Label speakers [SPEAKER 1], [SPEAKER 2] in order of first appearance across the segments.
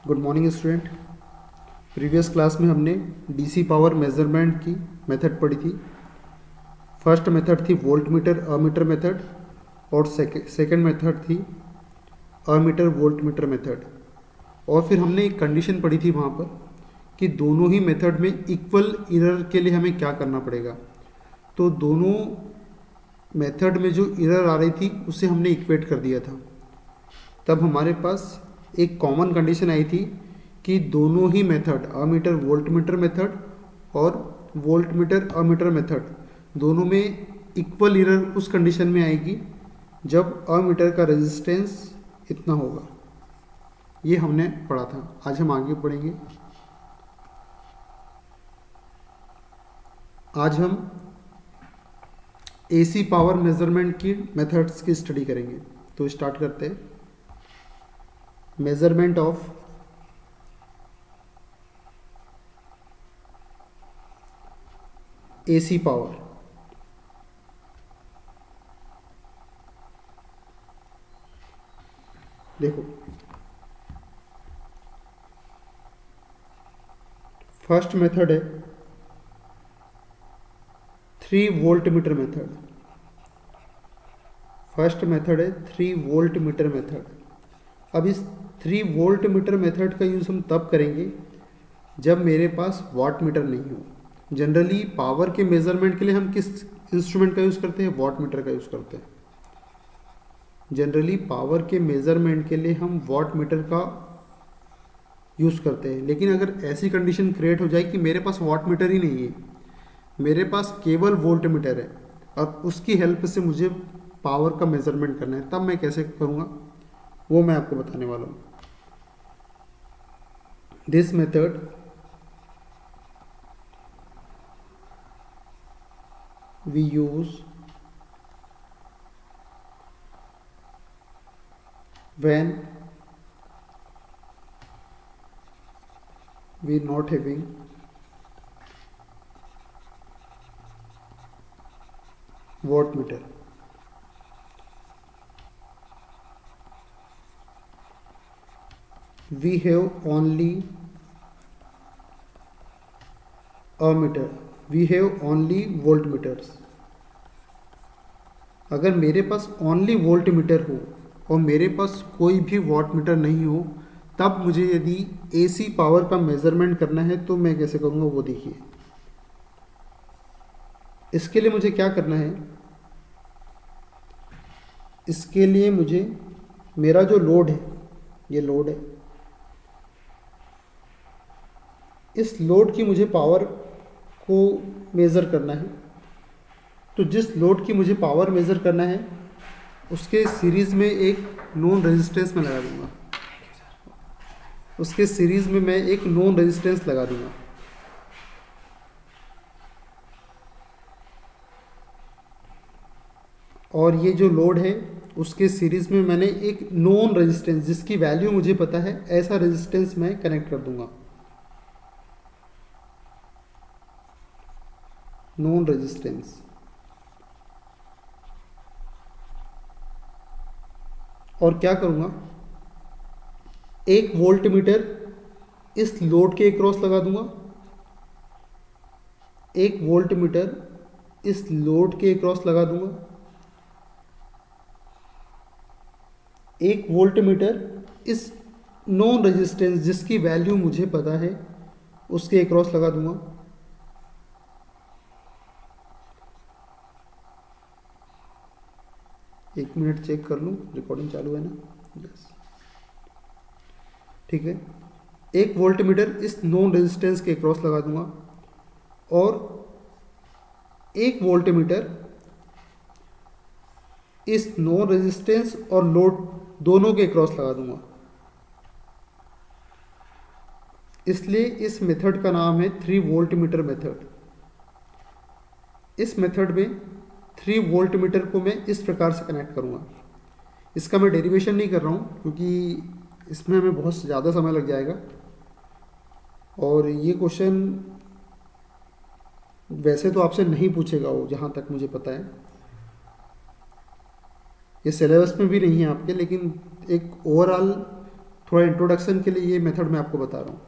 [SPEAKER 1] Good morning student. Previous class में हमने DC power measurement की मेथड पढ़ी थी। फर्स्ट मेथड थी वोल्ट मीटर अमीटर मेथड और सेकंड मेथड थी अमीटर वोल्ट मीटर मेथड। और फिर हमने एक कंडीशन पढ़ी थी वहाँ पर कि दोनों ही मेथड में इक्वल एरर के लिए हमें क्या करना पड़ेगा। तो दोनों मेथड में जो एरर आ रही थी उसे हमने इक्वेट कर दिया था। तब हमारे पास एक कॉमन कंडीशन आई थी कि दोनों ही method ammeter volt meter method और वोल्ट मीटर अमीटर मेथड दोनों में इक्वल एरर उस कंडीशन में आएगी जब अमीटर का रेजिस्टेंस इतना होगा। ये हमने पढ़ा था। आज हम आगे पढ़ेंगे। आज हम एसी पावर मेजरमेंट की मेथड्स की स्टडी करेंगे। तो स्टार्ट करते हैं। Measurement of AC power. देखो, फर्स्ट मेथड है 3 volt meter method. First method है 3 वोल्ट मीटर मेथड। अब इस 3 वोल्ट मीटर मेथड का यूज़ हम तब करेंगे जब मेरे पास वाट मीटर नहीं हो। जनरली पावर के मेजरमेंट के लिए हम किस इंस्ट्रूमेंट का यूज़ करते हैं? वाट मीटर का यूज़ करते हैं। जनरली पावर के मेजरमेंट के लिए हम वाट मीटर का यूज़ करते हैं। लेकिन अगर ऐसी कंडीशन क्रिएट हो जाए कि मेरे पास वाट मीटर ही नहीं है, मेरे पास केवल वोल्ट मीटर है और उसकी हेल्प से मुझे पावर का मेजरमेंट करना है, तब मैं कैसे करूँगा वो मैं आपको बताने वाला हूँ। This method we use when we not having watt meter. We have only a meter. We have only volt meters. अगर मेरे पास ओनली वोल्ट मीटर हो और मेरे पास कोई भी वाट मीटर नहीं हो, तब मुझे यदि एसी पावर का मेजरमेंट करना है तो मैं कैसे करूँगा वो देखिए। इसके लिए मुझे क्या करना है? इसके लिए मुझे मेरा जो लोड है, ये लोड है, इस लोड की मुझे पावर को मेज़र करना है। तो जिस लोड की मुझे पावर मेज़र करना है उसके सीरीज़ में एक नॉन रेजिस्टेंस में लगा दूंगा। उसके सीरीज़ में मैं एक नॉन रेजिस्टेंस लगा दूंगा। और ये जो लोड है उसके सीरीज़ में मैंने एक नॉन रेजिस्टेंस जिसकी वैल्यू मुझे पता है, ऐसा रेजिस्टेंस मैं कनेक्ट कर दूंगा। Non resistance. और क्या करूँगा? एक वोल्ट मीटर इस लोड के क्रॉस लगा दूंगा। एक वोल्ट मीटर इस लोड के क्रॉस लगा दूंगा। एक वोल्ट मीटर इस नॉन रेजिस्टेंस जिसकी वैल्यू मुझे पता है उसके क्रॉस लगा दूंगा। एक मिनट चेक कर लूँ, रिकॉर्डिंग चालू है ना? यस, ठीक है। एक वोल्ट मीटर इस नॉन रेजिस्टेंस के क्रॉस लगा दूंगा और एक वोल्ट मीटर इस नॉन रेजिस्टेंस और लोड दोनों के क्रॉस लगा दूंगा। इसलिए इस मेथड का नाम है 3 वोल्ट मीटर मेथड। इस मेथड में 3 वोल्ट मीटर को मैं इस प्रकार से कनेक्ट करूँगा। इसका मैं डेरिवेशन नहीं कर रहा हूँ क्योंकि इसमें हमें बहुत ज़्यादा समय लग जाएगा और ये क्वेश्चन वैसे तो आपसे नहीं पूछेगा वो, जहाँ तक मुझे पता है। ये सिलेबस में भी नहीं है आपके, लेकिन एक ओवरऑल थोड़ा इंट्रोडक्शन के लिए ये मेथड मैं आपको बता रहा हूँ।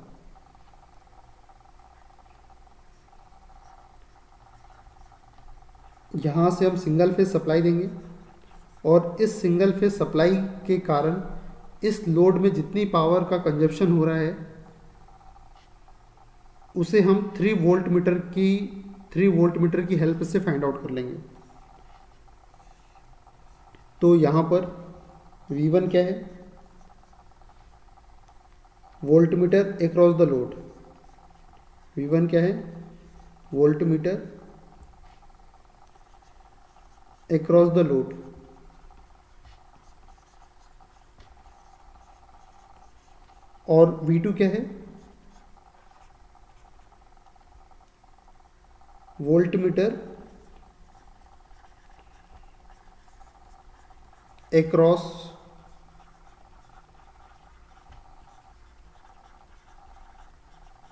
[SPEAKER 1] यहाँ से हम सिंगल फेज सप्लाई देंगे और इस सिंगल फेज सप्लाई के कारण इस लोड में जितनी पावर का कंजप्शन हो रहा है उसे हम 3 वोल्ट मीटर की हेल्प से फाइंड आउट कर लेंगे। तो यहाँ पर V1 क्या है, volt meter across the load. V1 क्या है, volt meter across the load. और V2 क्या है, volt meter across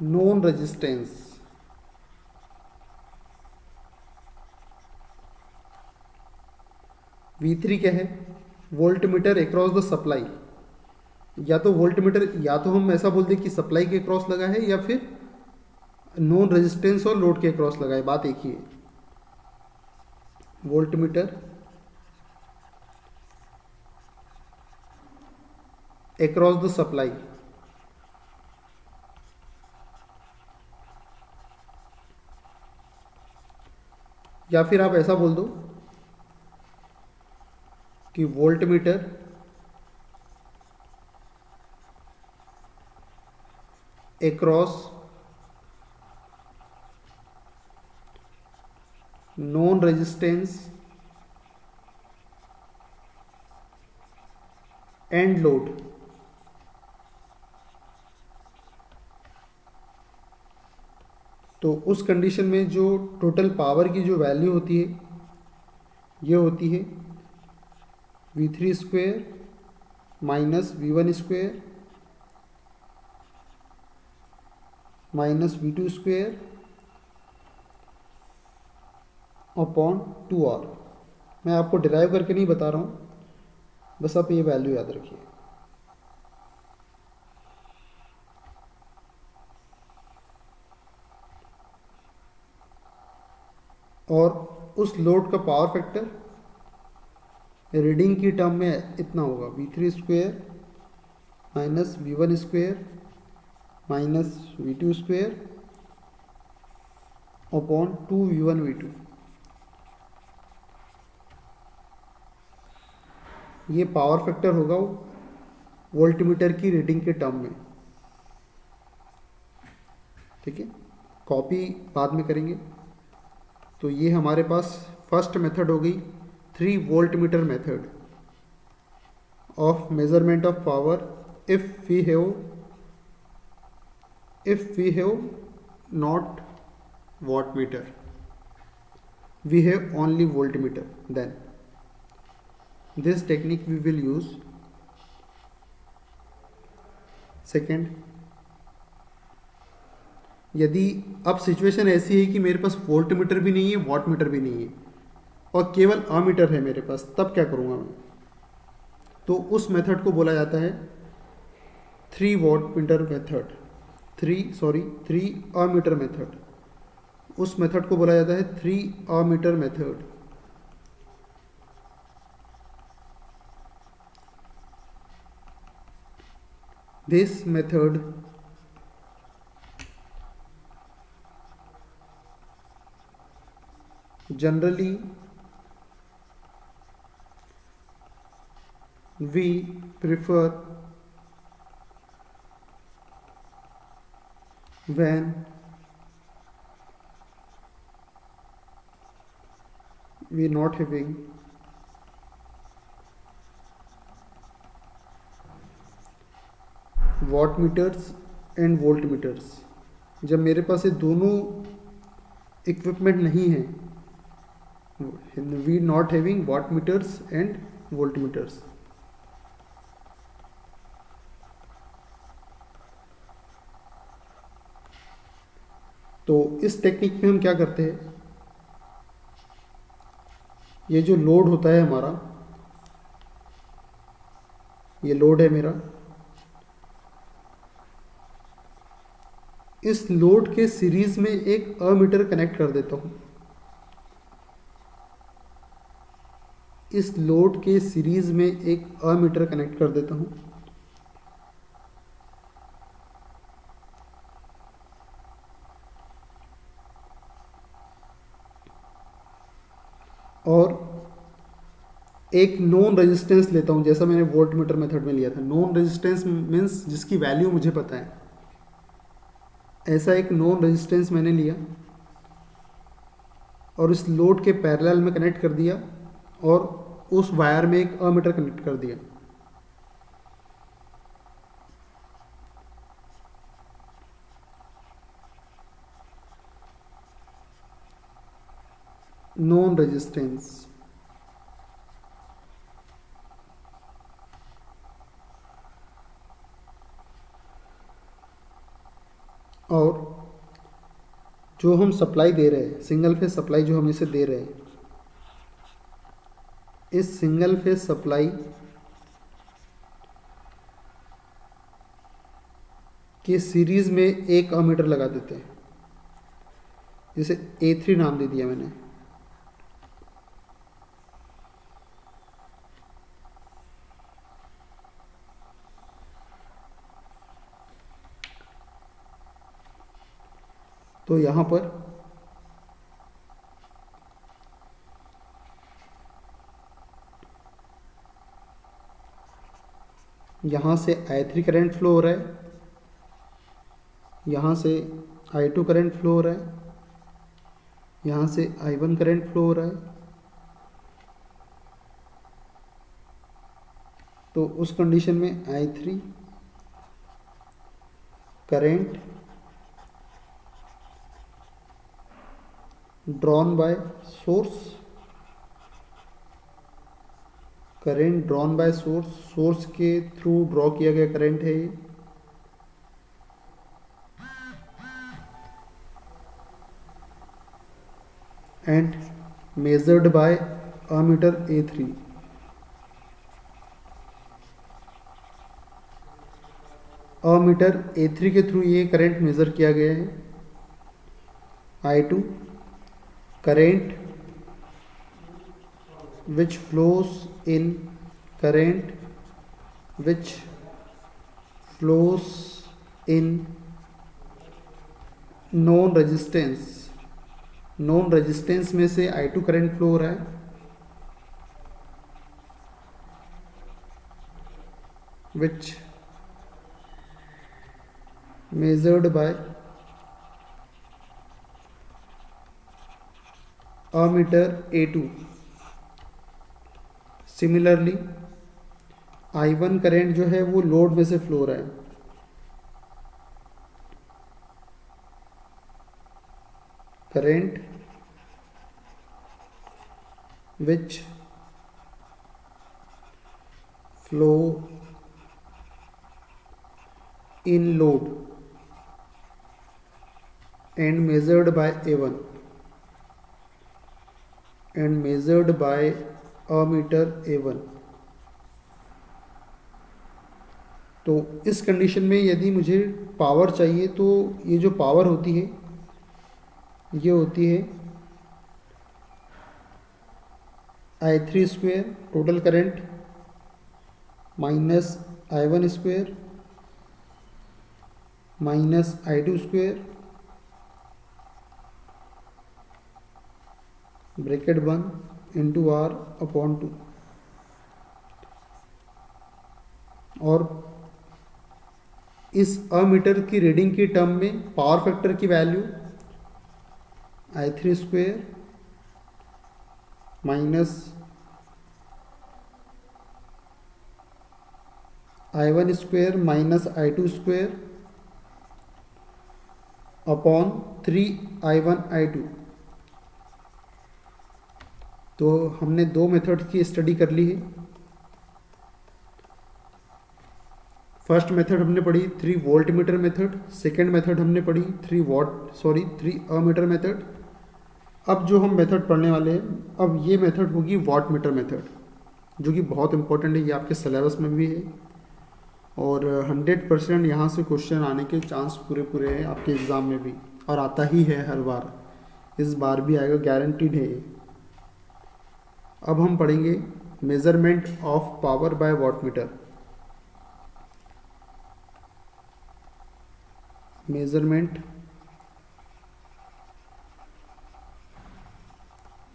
[SPEAKER 1] known resistance. V3 क्या है, volt meter across the supply. या तो वोल्ट मीटर, या तो हम ऐसा बोल दें कि सप्लाई के क्रॉस लगा है या फिर नॉन रेजिस्टेंस और लोड के क्रॉस लगा है, बात एक ही है। Volt meter across the supply. या फिर आप ऐसा बोल दो कि volt meter across non resistance and load. तो उस कंडीशन में जो टोटल पावर की जो वैल्यू होती है ये होती है V3 square minus V1 square minus V2 square upon 2R। मैं आपको डिराइव करके नहीं बता रहा हूँ, बस आप ये वैल्यू याद रखिए। और उस लोड का पावर फैक्टर रीडिंग की टर्म में इतना होगा, V3 square minus V1 square minus V2 square upon 2V1 V2। ये पावर फैक्टर होगा वोल्ट मीटर की रीडिंग के टर्म में। ठीक है, कॉपी बाद में करेंगे। तो ये हमारे पास फर्स्ट मेथड हो गई 3 volt metre method of measurement of power if we have not watt meter, we have only voltmeter, then this technique we will use। Second, यदि अब सिचुएशन ऐसी है कि मेरे पास वोल्ट मीटर भी नहीं है, वॉट मीटर भी नहीं है और केवल अमीटर है मेरे पास, तब क्या करूँगा मैं? तो उस मेथड को बोला जाता है 3 watt meter method, 3 ammeter method. उस मेथड को बोला जाता है 3 ammeter method. This method generally we prefer when we not having watt meters and volt meters. जब मेरे पास ये दोनों इक्विपमेंट नहीं है, we not having watt meters and volt meters. तो इस टेक्निक में हम क्या करते हैं, ये जो लोड होता है हमारा, ये लोड है मेरा, इस लोड के सीरीज में एक अमीटर कनेक्ट कर देता हूँ। इस लोड के सीरीज में एक अमीटर कनेक्ट कर देता हूँ। और एक नॉन रेजिस्टेंस लेता हूँ, जैसा मैंने वोल्ट मीटर मेथड में लिया था। नॉन रेजिस्टेंस मीन्स जिसकी वैल्यू मुझे पता है। ऐसा एक नॉन रेजिस्टेंस मैंने लिया और इस लोड के पैरेलल में कनेक्ट कर दिया और उस वायर में एक अमीटर कनेक्ट कर दिया। Non resistance. और जो हम सप्लाई दे रहे हैं, सिंगल फेज सप्लाई जो हम इसे दे रहे हैं, इस सिंगल फेज सप्लाई के सीरीज में एक अमीटर लगा देते हैं, जिसे A3 नाम दे दिया मैंने। तो यहाँ पर यहाँ से I3 करंट फ्लो हो रहा है, यहाँ से I2 करंट फ्लो हो रहा है, यहाँ से I1 करंट फ्लो हो रहा है। तो उस कंडीशन में I3 current drawn by source, current drawn by source, source के थ्रू ड्रॉ किया गया करंट है ये। And measured by ammeter A3। Ammeter A3 के थ्रू ये करंट मेजर किया गया है। I2 current which flows in current which flows in non resistance. Non resistance में से I2 करंट फ्लो हो रहा है, which measured by ammeter A2। Similarly I1 current जो है वो लोड में से फ्लो हो रहा है, current which flow in load and measured by A1 and measured by ammeter A1। तो इस कंडीशन में यदि मुझे पावर चाहिए तो ये जो पावर होती है ये होती है I3 square total current minus I1 square minus I2 square bracket 1 into R upon 2। और इस अमीटर की रीडिंग की टर्म में पावर फैक्टर की value I3 square minus I1 square minus I2 square upon 3I1 I2। तो हमने दो method की स्टडी कर ली है। फर्स्ट मेथड हमने पढ़ी 3 volt meter method, second method हमने पढ़ी 3 अमीटर मेथड। अब जो हम मेथड पढ़ने वाले हैं, अब ये मेथड होगी वाट मीटर मेथड, जो कि बहुत इंपॉर्टेंट है, ये आपके सिलेबस में भी है और 100% यहाँ से क्वेश्चन आने के चांस पूरे पूरे हैं आपके एग्ज़ाम में भी, और आता ही है हर बार, इस बार भी आएगा, गारंटीड है ये। अब हम पढ़ेंगे measurement of power bye wattmeter. Measurement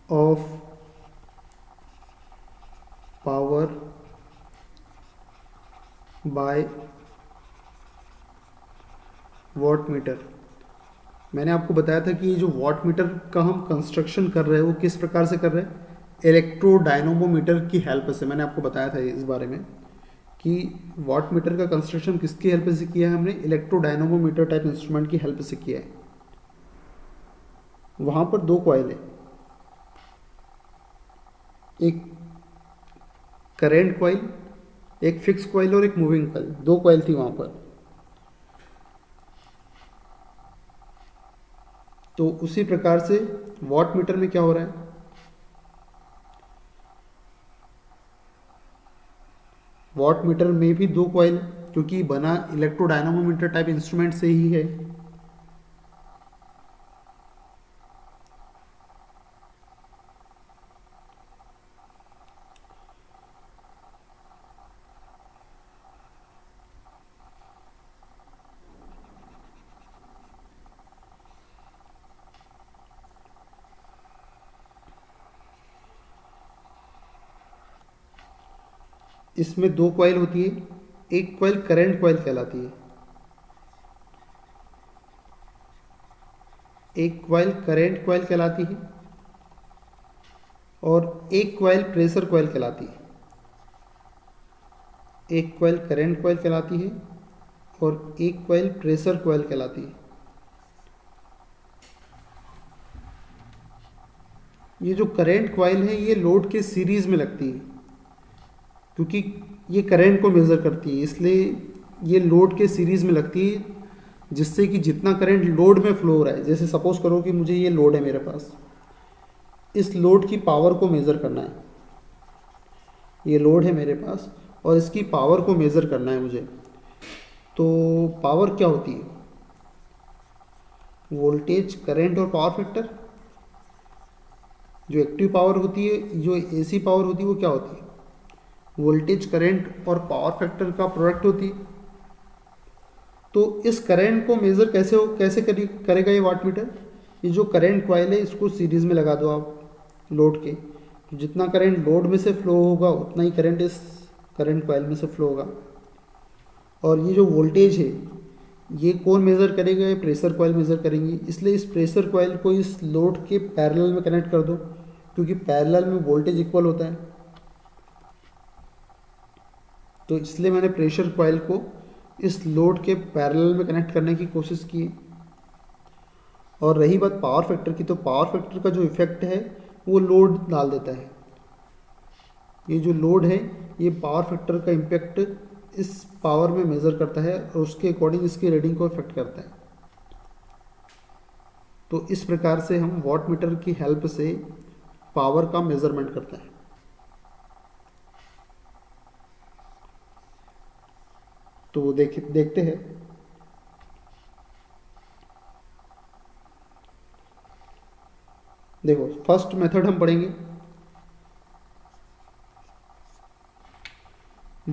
[SPEAKER 1] of power bye wattmeter. मैंने आपको बताया था कि ये जो वाटमीटर का हम कंस्ट्रक्शन कर रहे हैं वो किस प्रकार से कर रहे हैं, इलेक्ट्रोडायनोमोमीटर की हेल्प से। मैंने आपको बताया था इस बारे में कि वाटमीटर का कंस्ट्रक्शन किसकी हेल्प से किया है, हमने इलेक्ट्रोडायनोमोमीटर टाइप इंस्ट्रूमेंट की हेल्प से किया है। वहाँ पर दो कॉइल है, एक करेंट कॉइल, एक फिक्स कॉइल और एक मूविंग कॉइल, दो कॉइल थी वहाँ पर। तो उसी प्रकार से वाटमीटर में क्या हो रहा है, वाटमीटर में भी दो कॉइल, क्योंकि बना इलेक्ट्रोडायनामोमीटर टाइप इंस्ट्रूमेंट से ही है। इसमें दो कॉइल होती है, एक कॉइल करंट कॉइल कहलाती है, एक कॉइल करंट कॉइल कहलाती है और एक कॉइल प्रेशर कॉइल कहलाती है। एक कॉइल करंट कॉइल कहलाती है और एक कॉइल प्रेशर कॉइल कहलाती है। ये जो करंट कॉइल है ये लोड के सीरीज में लगती है, क्योंकि ये करंट को मेज़र करती है, इसलिए ये लोड के सीरीज़ में लगती है, जिससे कि जितना करंट लोड में फ्लो हो रहा है, जैसे सपोज करो कि मुझे ये लोड है मेरे पास, इस लोड की पावर को मेज़र करना है, ये लोड है मेरे पास और इसकी पावर को मेज़र करना है मुझे। तो पावर क्या होती है, वोल्टेज, करंट और पावर फैक्टर। जो एक्टिव पावर होती है, जो एसी पावर होती है, वो क्या होती है, वोल्टेज, करंट और पावर फैक्टर का प्रोडक्ट होती है। तो इस करंट को मेज़र कैसे करेगा ये वाटमीटर। ये जो करंट कॉइल है इसको सीरीज़ में लगा दो आप लोड के, तो जितना करंट लोड में से फ्लो होगा उतना ही करंट इस करंट कॉइल में से फ्लो होगा। और ये जो वोल्टेज है ये कौन मेज़र करेगा, ये प्रेशर कॉइल मेज़र करेंगी, इसलिए इस प्रेशर कॉइल को इस लोड के पैरेलल में कनेक्ट कर दो, क्योंकि पैरेलल में वोल्टेज इक्वल होता है। तो इसलिए मैंने प्रेशर कॉइल को इस लोड के पैरेलल में कनेक्ट करने की कोशिश की। और रही बात पावर फैक्टर की, तो पावर फैक्टर का जो इफेक्ट है वो लोड डाल देता है। ये जो लोड है ये पावर फैक्टर का इम्पैक्ट इस पावर में मेज़र करता है और उसके अकॉर्डिंग इसकी रीडिंग को इफेक्ट करता है। तो इस प्रकार से हम वाटमीटर की हेल्प से पावर का मेजरमेंट करते हैं। तो देखते हैं। देखो फर्स्ट मेथड हम पढ़ेंगे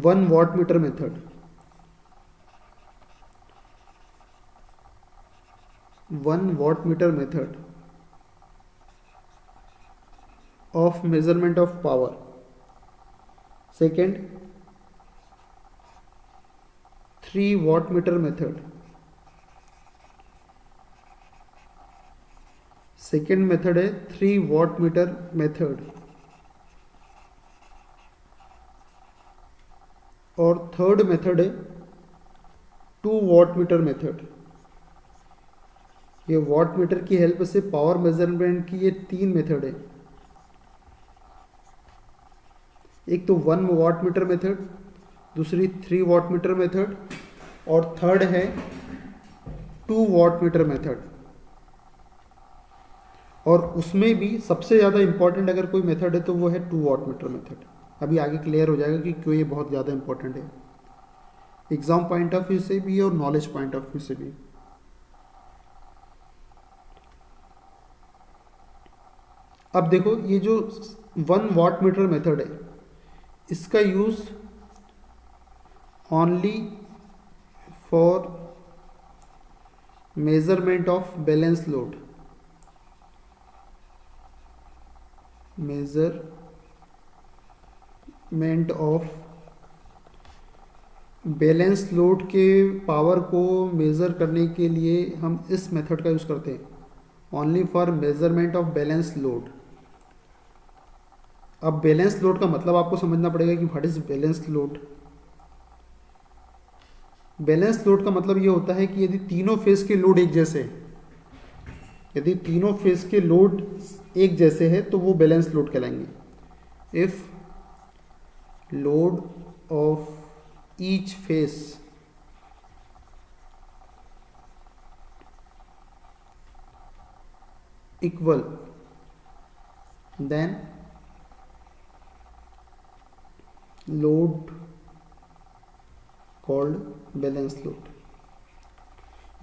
[SPEAKER 1] 1 wattmeter method. 1 wattmeter method of measurement of power. Second, 3 wattmeter method. Second method है 3 वाटमीटर मेथड। और थर्ड मेथड है 2 वाटमीटर मेथड। ये वाटमीटर की हेल्प से पावर मेजरमेंट की ये 3 मेथड है। एक तो 1 वाटमीटर मेथड, दूसरी 3 वाटमीटर मेथड और थर्ड है 2 वाटमीटर मेथड। और उसमें भी सबसे ज़्यादा इंपॉर्टेंट अगर कोई मेथड है तो वो है 2 वाटमीटर मेथड। अभी आगे क्लियर हो जाएगा कि क्यों ये बहुत ज़्यादा इंपॉर्टेंट है। एग्जाम पॉइंट ऑफ व्यू से भी और नॉलेज पॉइंट ऑफ व्यू से भी। अब देखो ये जो 1 वाट मीटर मेथड है, इसका use only for measurement of balance load, measurement of balance load के पावर को मेज़र करने के लिए हम इस मेथड का यूज़ करते हैं, only for measurement of balance load. अब बैलेंस लोड का मतलब आपको समझना पड़ेगा कि what is balance load. Balance load का मतलब ये होता है कि यदि तीनों फेज के लोड एक जैसे हैं, यदि तीनों फेज के लोड एक जैसे हैं तो वो बैलेंस लोड कहलाएंगे। If load of each phase equal then load called balance load.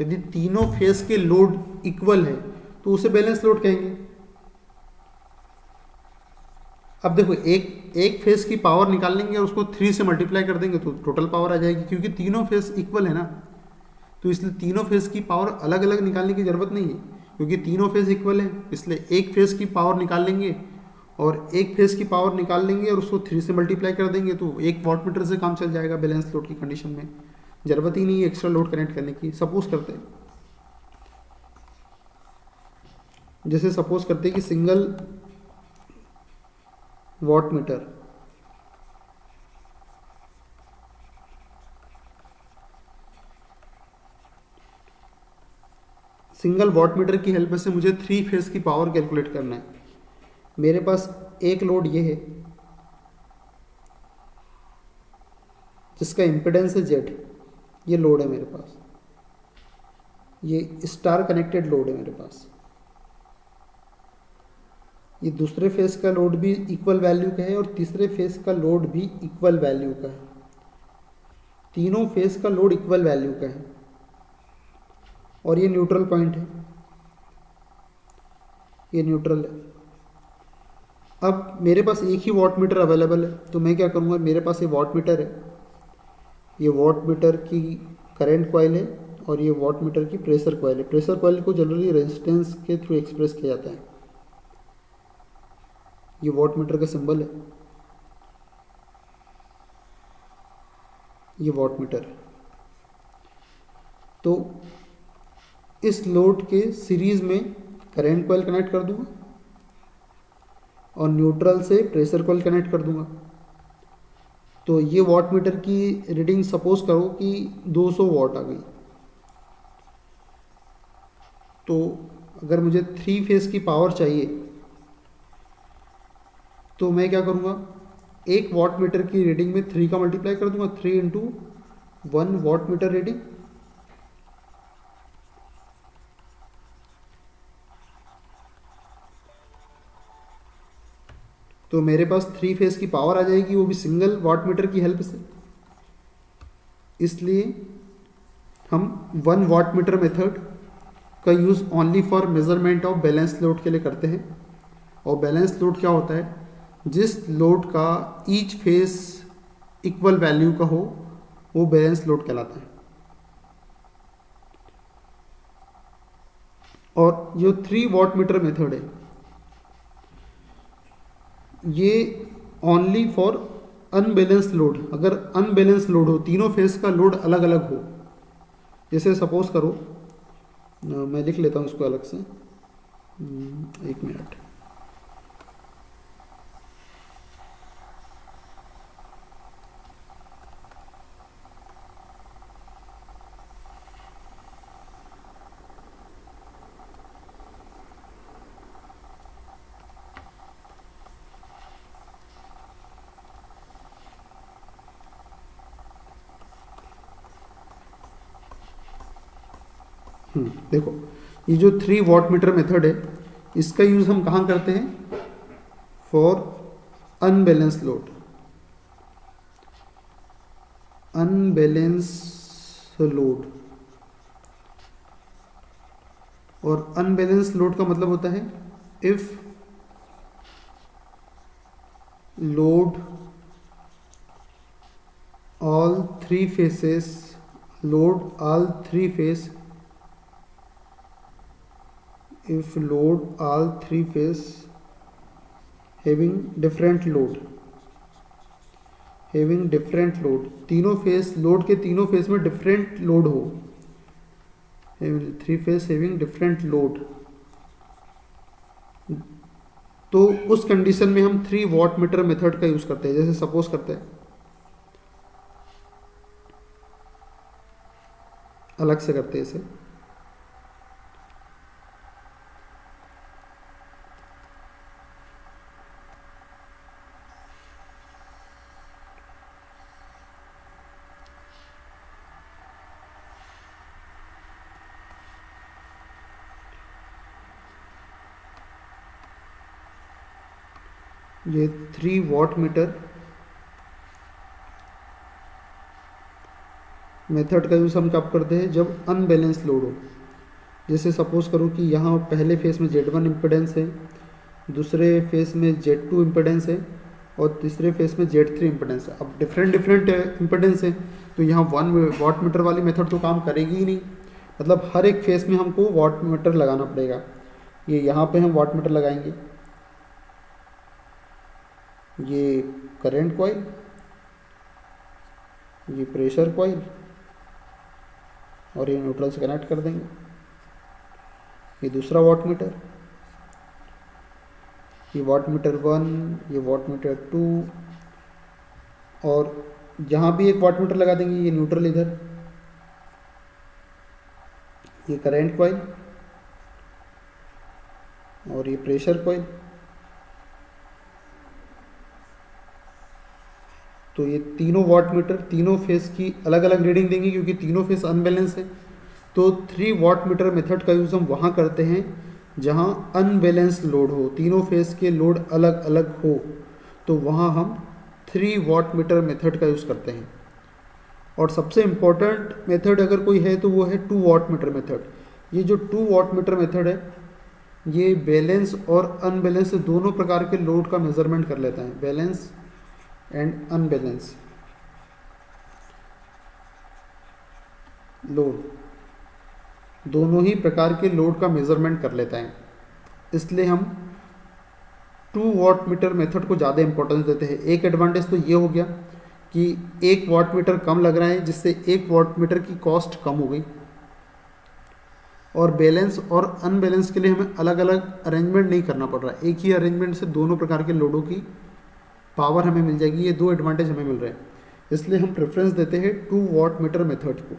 [SPEAKER 1] यदि तीनों फेज के लोड इक्वल है तो उसे बैलेंस लोड कहेंगे। अब देखो एक फेज की पावर निकाल लेंगे और उसको 3 से मल्टीप्लाई कर देंगे तो टोटल पावर आ जाएगी, क्योंकि तीनों फेज इक्वल है ना, तो इसलिए तीनों फेज की पावर अलग अलग निकालने की जरूरत नहीं है, क्योंकि तीनों फेज इक्वल है। इसलिए एक फेज की पावर निकाल लेंगे और एक फेज की पावर निकाल लेंगे और उसको 3 से मल्टीप्लाई कर देंगे तो 1 वाट मीटर से काम चल जाएगा बैलेंस लोड की कंडीशन में। जरूरत ही नहीं है एक्स्ट्रा लोड कनेक्ट करने की। सपोज करते हैं, जैसे सपोज करते हैं कि सिंगल वाट मीटर की हेल्प से मुझे 3 फेज की पावर कैलकुलेट करना है। मेरे पास एक लोड ये है जिसका इम्पिडेंस है Z, ये लोड है मेरे पास, ये स्टार कनेक्टेड लोड है मेरे पास। ये दूसरे फेज का लोड भी इक्वल वैल्यू का है और तीसरे फेज का लोड भी इक्वल वैल्यू का है। तीनों फेज का लोड इक्वल वैल्यू का है और ये न्यूट्रल पॉइंट है, ये न्यूट्रल है। अब मेरे पास एक ही वाट मीटर अवेलेबल है तो मैं क्या करूँगा, मेरे पास ये वाट मीटर है, ये वाट मीटर की करंट कॉइल है और ये वाट मीटर की प्रेशर कॉइल है। प्रेशर कॉइल को जनरली रेजिस्टेंस के थ्रू एक्सप्रेस किया जाता है। ये वाट मीटर का सिंबल है, ये वाट मीटर है। तो इस लोड के सीरीज में करंट कॉइल कनेक्ट कर दूंगा और न्यूट्रल से प्रेशर कॉइल कनेक्ट कर दूंगा। तो ये वाट मीटर की रीडिंग सपोज करो कि 200 वाट आ गई। तो अगर मुझे 3 फेज की पावर चाहिए तो मैं क्या करूँगा, एक वाट मीटर की रीडिंग में 3 का मल्टीप्लाई कर दूंगा, 3 इंटू 1 वाट मीटर रीडिंग। तो मेरे पास 3 फेज की पावर आ जाएगी, वो भी सिंगल वाट मीटर की हेल्प से। इसलिए हम 1 वाट मीटर मेथड का use only for measurement of balance load के लिए करते हैं। और बैलेंस लोड क्या होता है, जिस लोड का ईच फेज इक्वल वैल्यू का हो वो बैलेंस लोड कहलाता है। और जो 3 वाट मीटर मेथड है ये ओनली फॉर अनबैलेंस लोड। अगर अनबैलेंस लोड हो, तीनों फेज का लोड अलग अलग हो, जैसे सपोज करो, मैं लिख लेता हूँ इसको अलग से, 1 मिनट। देखो ये जो 3 वाट मीटर मेथड है इसका यूज़ हम कहाँ करते हैं, for unbalance load. Unbalance load. और अनबैलेंस लोड का मतलब होता है if load all three phases load all three phase if load all three phase having different load तीनों फेस लोड के तीनों फेस में डिफरेंट लोड हो, three phase having different load, तो उस कंडीशन में हम 3 वाट मीटर मेथड का यूज करते हैं। जैसे सपोज करते हैं, अलग से करते हैं इसे। ये 3 वाट मीटर मेथड का यूज़ हम कब करते हैं, जब अनबैलेंस लोड हो। जैसे सपोज करो कि यहाँ पहले फेस में Z1 इम्पिडेंस है, दूसरे फेस में Z2 इम्पिडेंस है और तीसरे फेस में Z3 इम्पिडेंस है। अब डिफरेंट इम्पिडेंस है, तो यहाँ 1 वाट मीटर वाली मेथड तो काम करेगी ही नहीं। मतलब हर एक फेस में हमको वाट मीटर लगाना पड़ेगा। ये यहाँ पे हम वाट मीटर लगाएंगे, ये करंट कॉइल, ये प्रेशर कॉइल और ये न्यूट्रल से कनेक्ट कर देंगे। ये दूसरा वाट मीटर, ये वाट मीटर 1, ये वाट मीटर 2, और यहाँ भी एक वाट मीटर लगा देंगे, ये न्यूट्रल इधर, ये करंट कॉइल और ये प्रेशर कॉइल। तो ये तीनों वाट मीटर तीनों फेस की अलग अलग रीडिंग देंगे, क्योंकि तीनों फेस अनबैलेंस है। तो 3 वाट मीटर मेथड का यूज़ हम वहाँ करते हैं जहाँ अनबैलेंस लोड हो, तीनों फेस के लोड अलग अलग हो, तो वहाँ हम 3 वाट मीटर मेथड का यूज़ करते हैं। और सबसे इम्पोर्टेंट मेथड अगर कोई है तो वो है 2 वाट मीटर मेथड। ये जो 2 वाट मीटर मेथड है, ये बैलेंस और अनबैलेंस दोनों प्रकार के लोड का मेजरमेंट कर लेता है। बैलेंस एंड अनबैलेंस लोड, दोनों ही प्रकार के लोड का मेजरमेंट कर लेता है। इसलिए हम 2 वाट मीटर मेथड को ज़्यादा इंपॉर्टेंस देते हैं। एक एडवांटेज तो ये हो गया कि 1 वाट मीटर कम लग रहा है, जिससे 1 वाट मीटर की कॉस्ट कम हो गई। और बैलेंस और अनबैलेंस के लिए हमें अलग अलग अरेंजमेंट नहीं करना पड़ रहा है, एक ही अरेंजमेंट से दोनों प्रकार के लोडों की पावर हमें मिल जाएगी। ये 2 एडवांटेज हमें मिल रहे हैं, इसलिए हम प्रेफरेंस देते हैं 2 वाट मीटर मेथड को।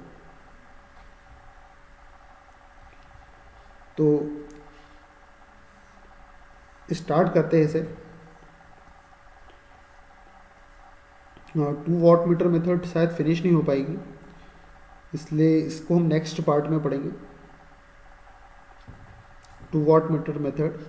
[SPEAKER 1] तो स्टार्ट करते हैं इसे। 2 वाट मीटर मेथड शायद फिनिश नहीं हो पाएगी, इसलिए इसको हम नेक्स्ट पार्ट में पढ़ेंगे। 2 वाट मीटर मेथड